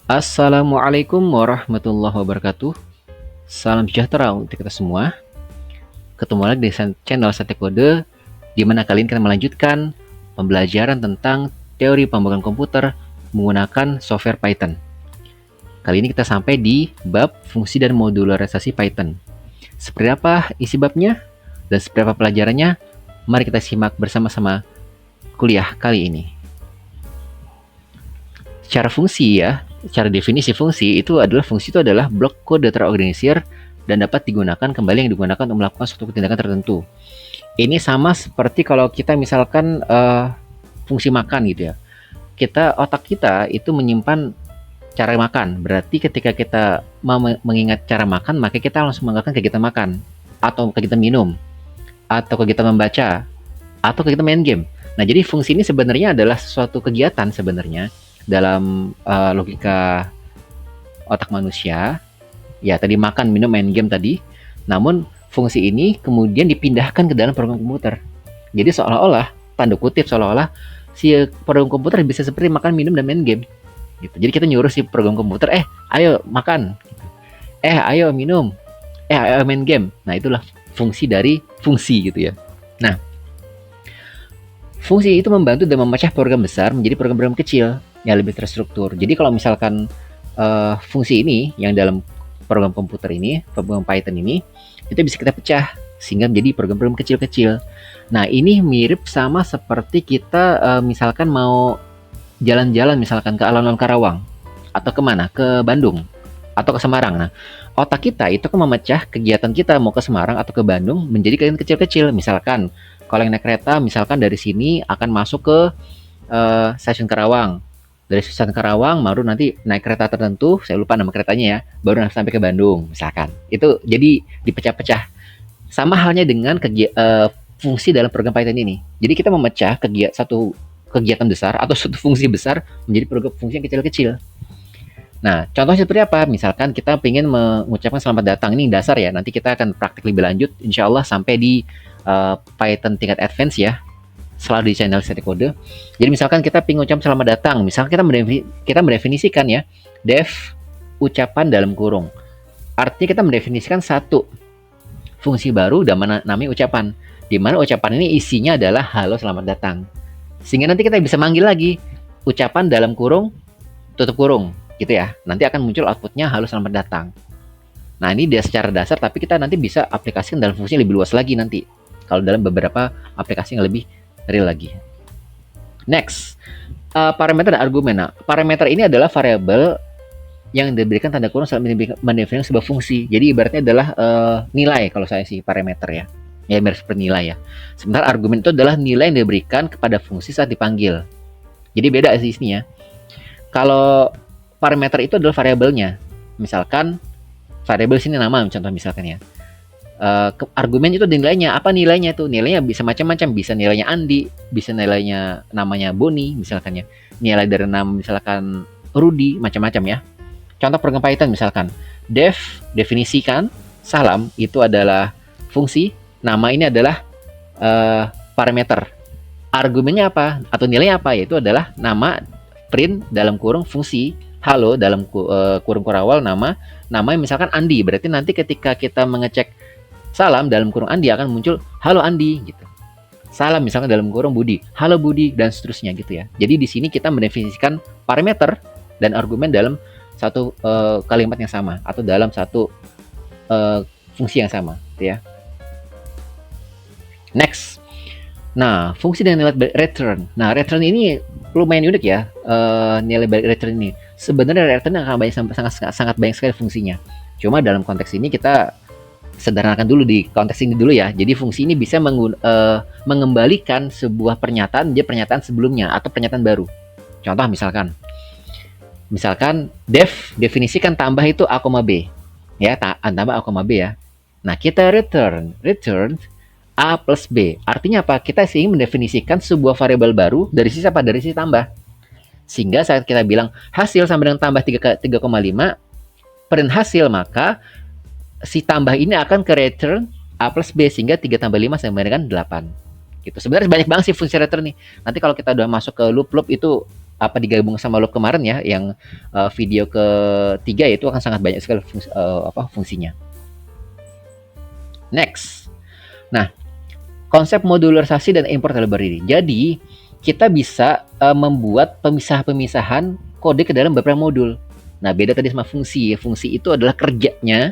Assalamualaikum warahmatullahi wabarakatuh. Salam sejahtera untuk kita semua. Ketemu lagi di channel Sate Kode, di mana kali ini kita melanjutkan pembelajaran tentang teori pembangunan komputer menggunakan software Python. Kali ini kita sampai di bab fungsi dan modularisasi Python. Seperti apa isi babnya dan seperti apa pelajarannya? Mari kita simak bersama-sama kuliah kali ini. Secara fungsi ya, secara definisi fungsi itu adalah blok kode terorganisir dan dapat digunakan kembali yang digunakan untuk melakukan suatu tindakan tertentu. Ini sama seperti kalau kita misalkan fungsi makan gitu ya. Otak kita itu menyimpan cara makan. Berarti ketika kita mau mengingat cara makan, maka kita langsung menggunakan kegiatan makan atau kegiatan minum atau kegiatan membaca atau kegiatan main game. Nah, jadi fungsi ini sebenarnya adalah suatu kegiatan sebenarnya dalam logika otak manusia. Ya, tadi makan, minum, main game tadi. Namun fungsi ini kemudian dipindahkan ke dalam program komputer. Jadi seolah-olah, tanda kutip seolah-olah si program komputer bisa seperti makan, minum, dan main game. Gitu. Jadi kita nyuruh si program komputer, ayo makan, ayo minum, ayo main game. Nah, itulah fungsi dari fungsi gitu ya. Nah, fungsi itu membantu dan memecah program besar menjadi program-program kecil yang lebih terstruktur. Jadi kalau misalkan fungsi ini yang dalam program komputer ini, program Python ini, itu bisa kita pecah sehingga menjadi program-program kecil-kecil. Nah, ini mirip sama seperti kita misalkan mau jalan-jalan misalkan ke alun-alun Karawang atau kemana? Ke Bandung atau ke Semarang. Nah, otak kita itu kan memecah kegiatan kita mau ke Semarang atau ke Bandung menjadi kegiatan kecil-kecil. Misalkan kalau yang naik kereta, misalkan dari sini akan masuk ke stasiun Karawang. Dari stasiun Karawang baru nanti naik kereta tertentu, saya lupa nama keretanya ya, baru sampai ke Bandung misalkan. Itu jadi dipecah-pecah. Sama halnya dengan fungsi dalam program Python ini. Jadi kita memecah satu kegiatan besar atau suatu fungsi besar menjadi program fungsi yang kecil-kecil. Nah, contohnya seperti apa? Misalkan kita ingin mengucapkan selamat datang, ini dasar ya. Nanti kita akan praktik lebih lanjut, insya Allah sampai di Python tingkat advance ya, selalu di channel Sate Kode. Jadi misalkan kita ingin ucap selamat datang, misalkan kita mendefinisikan ya, def ucapan dalam kurung. Artinya kita mendefinisikan satu fungsi baru dan namanya ucapan. Di mana ucapan ini isinya adalah halo selamat datang. Sehingga nanti kita bisa manggil lagi ucapan dalam kurung, tutup kurung, gitu ya. Nanti akan muncul outputnya halo selamat datang. Nah, ini dia secara dasar, tapi kita nanti bisa aplikasikan dalam fungsi lebih luas lagi nanti. Kalau dalam beberapa aplikasi yang lebih real lagi. Next, parameter dan argumen. Nah, parameter ini adalah variabel yang diberikan tanda kurung saat mendefinisikan sebuah fungsi. Jadi ibaratnya adalah nilai kalau saya sih parameter ya. Ya mirip seperti nilai ya. Sementara argumen itu adalah nilai yang diberikan kepada fungsi saat dipanggil. Jadi beda sih isinya. Kalau parameter itu adalah variabelnya. Misalkan variabel sini nama contoh misalkan ya. Argumen itu nilainya. Apa nilainya itu? Nilainya bisa macam-macam. Bisa nilainya Andi, bisa nilainya namanya Boni misalkan ya. Nilai dari nama misalkan Rudi, macam-macam ya. Contoh program Python misalkan. Definisikan salam itu adalah fungsi. Nama ini adalah parameter. Argumennya apa? Atau nilainya apa? Yaitu adalah nama print dalam kurung fungsi. Halo dalam kurung kurawal nama misalkan Andi. Berarti nanti ketika kita mengecek salam dalam kurung Andi akan muncul halo Andi gitu. Salam misalkan dalam kurung Budi, halo Budi dan seterusnya gitu ya. Jadi di sini kita mendefinisikan parameter dan argumen dalam satu kalimat yang sama atau dalam satu fungsi yang sama gitu ya. Next. Nah, fungsi dengan nilai return. Nah, return ini lumayan unik ya. Nilai return ini. Sebenarnya return akan sangat banyak sekali fungsinya. Cuma dalam konteks ini kita sederhanakan dulu di konteks ini dulu ya. Jadi fungsi ini bisa mengembalikan sebuah pernyataan menjadi pernyataan sebelumnya atau pernyataan baru. Contoh misalkan definisikan tambah itu A, B. Ya, tambah A, B ya. Nah, kita return A plus B. Artinya apa? Kita ingin mendefinisikan sebuah variabel baru dari sisi apa? Dari sisi tambah. Sehingga saat kita bilang hasil sama dengan tambah 3,5 print hasil, maka si tambah ini akan ke return A plus B sehingga 3 tambah 5 sama dengan 8. Gitu. Sebenarnya banyak banget sih fungsi return nih. Nanti kalau kita udah masuk ke loop itu apa digabung sama loop kemarin ya, yang video ketiga, itu akan sangat banyak sekali fungsinya. Next. Nah, konsep modularisasi dan import library. Jadi, kita bisa membuat pemisahan kode ke dalam beberapa modul. Nah, beda tadi sama fungsi. Fungsi itu adalah kerjanya.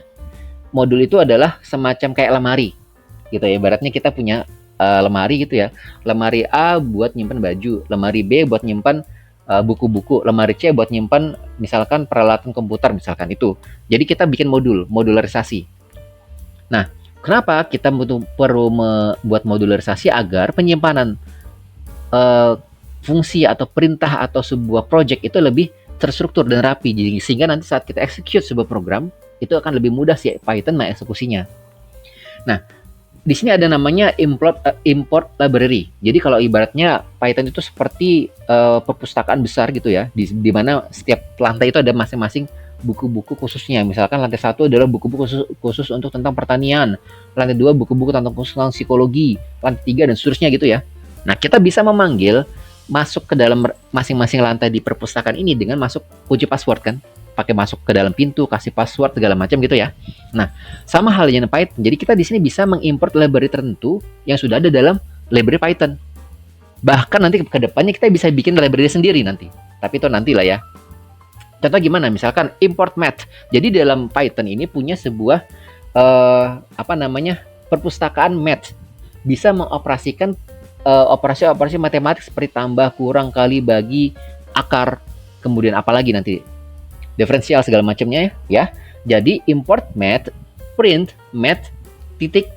Modul itu adalah semacam kayak lemari. Gitu ya. Ibaratnya kita punya lemari gitu ya. Lemari A buat nyimpan baju, lemari B buat nyimpan buku-buku, lemari C buat nyimpan misalkan peralatan komputer misalkan itu. Jadi kita bikin modularisasi. Nah, kenapa kita perlu membuat modularisasi? Agar penyimpanan fungsi atau perintah atau sebuah project itu lebih terstruktur dan rapi. Jadi sehingga nanti saat kita execute sebuah program itu akan lebih mudah si Python mengeksekusinya. Nah, di sini ada namanya import library. Jadi kalau ibaratnya Python itu seperti perpustakaan besar gitu ya, di mana setiap lantai itu ada masing-masing buku-buku khususnya. Misalkan lantai 1 adalah buku-buku khusus untuk tentang pertanian, lantai 2 buku-buku tentang psikologi, lantai 3 dan seterusnya gitu ya. Nah, kita bisa memanggil masuk ke dalam masing-masing lantai di perpustakaan ini dengan masuk kunci password kan, pakai masuk ke dalam pintu, kasih password segala macam gitu ya. Nah, sama halnya dengan Python. Jadi kita di sini bisa mengimport library tertentu yang sudah ada dalam library Python. Bahkan nanti ke depannya kita bisa bikin library sendiri nanti. Tapi itu nantilah ya. Contoh gimana? Misalkan import math. Jadi dalam Python ini punya sebuah perpustakaan math. Bisa mengoperasikan operasi-operasi matematik seperti tambah, kurang, kali, bagi, akar, kemudian apalagi nanti diferensial segala macamnya ya. Jadi import math, print math, titik.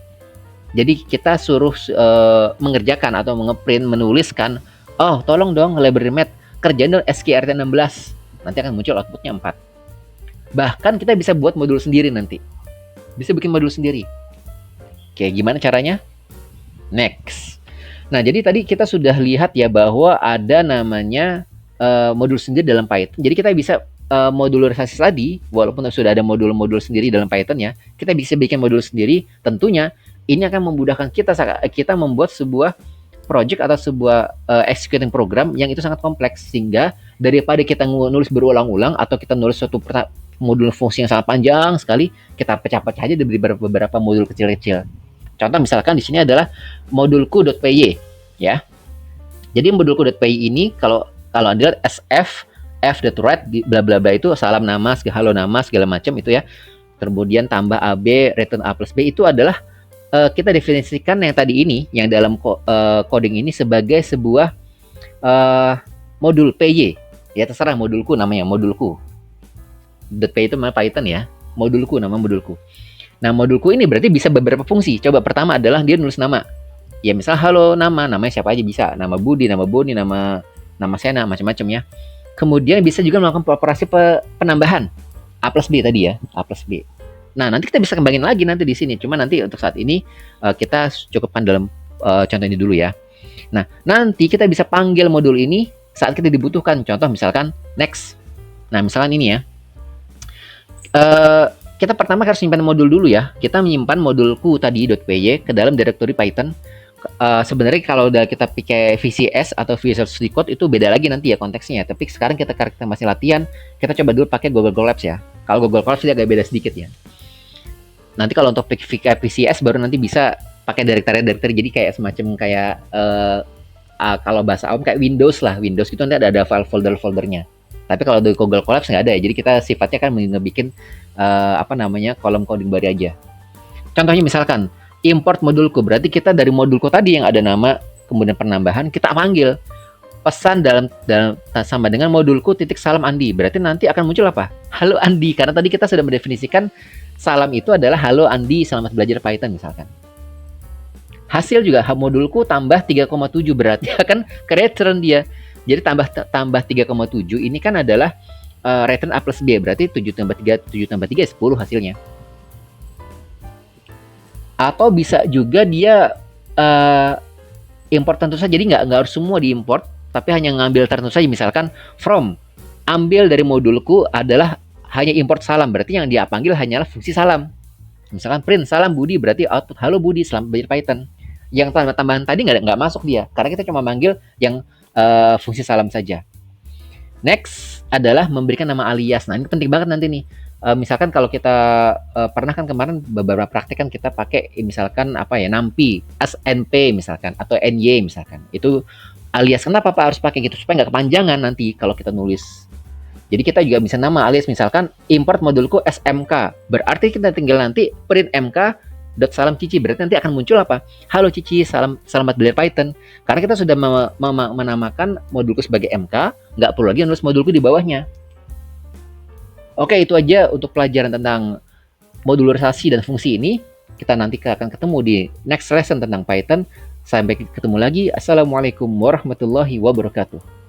Jadi kita suruh mengerjakan atau mengeprint, menuliskan, oh tolong dong library math kerjain dong SQRT16. Nanti akan muncul outputnya 4. Bahkan kita bisa buat modul sendiri nanti. Bisa bikin modul sendiri. Oke, gimana caranya? Next. Nah, jadi tadi kita sudah lihat ya bahwa ada namanya modul sendiri dalam Python. Jadi kita bisa modularisasi tadi, walaupun sudah ada modul-modul sendiri dalam Python ya, kita bisa bikin modul sendiri. Tentunya ini akan memudahkan kita membuat sebuah project atau sebuah executing program yang itu sangat kompleks, sehingga daripada kita nulis berulang-ulang atau kita nulis suatu modul fungsi yang sangat panjang sekali, kita pecah-pecah aja dari beberapa modul kecil-kecil. Contoh misalkan di sini adalah modulku.py ya. Jadi modulku.py ini kalau Anda lihat sf f.write bla bla bla itu salam nama, halo nama segala macam itu ya. Kemudian tambah ab, return a plus b itu adalah kita definisikan yang tadi ini, yang dalam coding ini sebagai sebuah modul py. Ya terserah modulku namanya, modulku. .py itu nama Python ya. Modulku nama modulku. Nah, modulku ini berarti bisa beberapa fungsi. Coba pertama adalah dia nulis nama. Ya misal halo nama, namanya siapa aja bisa. Nama Budi, nama Boni, nama Sena, macam-macam ya. Kemudian bisa juga melakukan operasi penambahan. A plus B tadi ya, A plus B. Nah, nanti kita bisa kembangin lagi nanti di sini. Cuma nanti untuk saat ini kita cukupkan dalam contoh ini dulu ya. Nah, nanti kita bisa panggil modul ini saat kita dibutuhkan. Contoh misalkan next. Nah, misalkan ini ya. Kita pertama harus menyimpan modul dulu ya. Kita menyimpan modulku tadi .py ke dalam directory Python. Sebenarnya kalau udah kita pakai VCS atau Visual Studio Code itu beda lagi nanti ya konteksnya. Tapi sekarang kita masih latihan, kita coba dulu pakai Google Colabs ya. Kalau Google Colabs dia agak beda sedikit ya. Nanti kalau untuk pakai VCS baru nanti bisa pakai directory. Jadi kayak semacam kayak kalau bahasa awam kayak Windows lah. Windows itu nanti ada file folder-foldernya. Tapi kalau di Google Colabs nggak ada ya. Jadi kita sifatnya kan bikin kolom coding baru aja. Contohnya misalkan import modulku, berarti kita dari modulku tadi yang ada nama kemudian penambahan kita panggil pesan dalam sama dengan modulku titik salam Andi. Berarti nanti akan muncul apa? Halo Andi, karena tadi kita sudah mendefinisikan salam itu adalah halo Andi, selamat belajar Python misalkan. Hasil juga modulku tambah 3,7 berarti akan ke return dia. Jadi tambah 3,7 ini kan adalah return A plus B, berarti 7 tambah 3 10 hasilnya. Atau bisa juga dia import tentu saja, jadi nggak harus semua diimport, tapi hanya ngambil tertentu saja. Misalkan from, ambil dari modulku adalah hanya import salam, berarti yang dia panggil hanyalah fungsi salam. Misalkan print salam Budi, berarti output halo Budi, selamat belajar Python. Yang tambahan tadi nggak masuk dia, karena kita cuma manggil yang fungsi salam saja. Next adalah memberikan nama alias. Nah, ini penting banget nanti nih. Misalkan kalau kita pernah kan kemarin beberapa praktik kan kita pakai misalkan apa ya, nampi, SNP misalkan atau NY misalkan. Itu alias. Kenapa Pak harus pakai gitu? Supaya nggak kepanjangan nanti kalau kita nulis. Jadi kita juga bisa nama alias misalkan import modulku SMK. Berarti kita tinggal nanti print MK salam Cici, berarti nanti akan muncul apa? Halo Cici, selamat belajar Python. Karena kita sudah menamakan modulku sebagai MK, nggak perlu lagi nulis modulku di bawahnya. Oke, itu aja untuk pelajaran tentang modularisasi dan fungsi ini. Kita nanti akan ketemu di next lesson tentang Python. Sampai ketemu lagi. Assalamualaikum warahmatullahi wabarakatuh.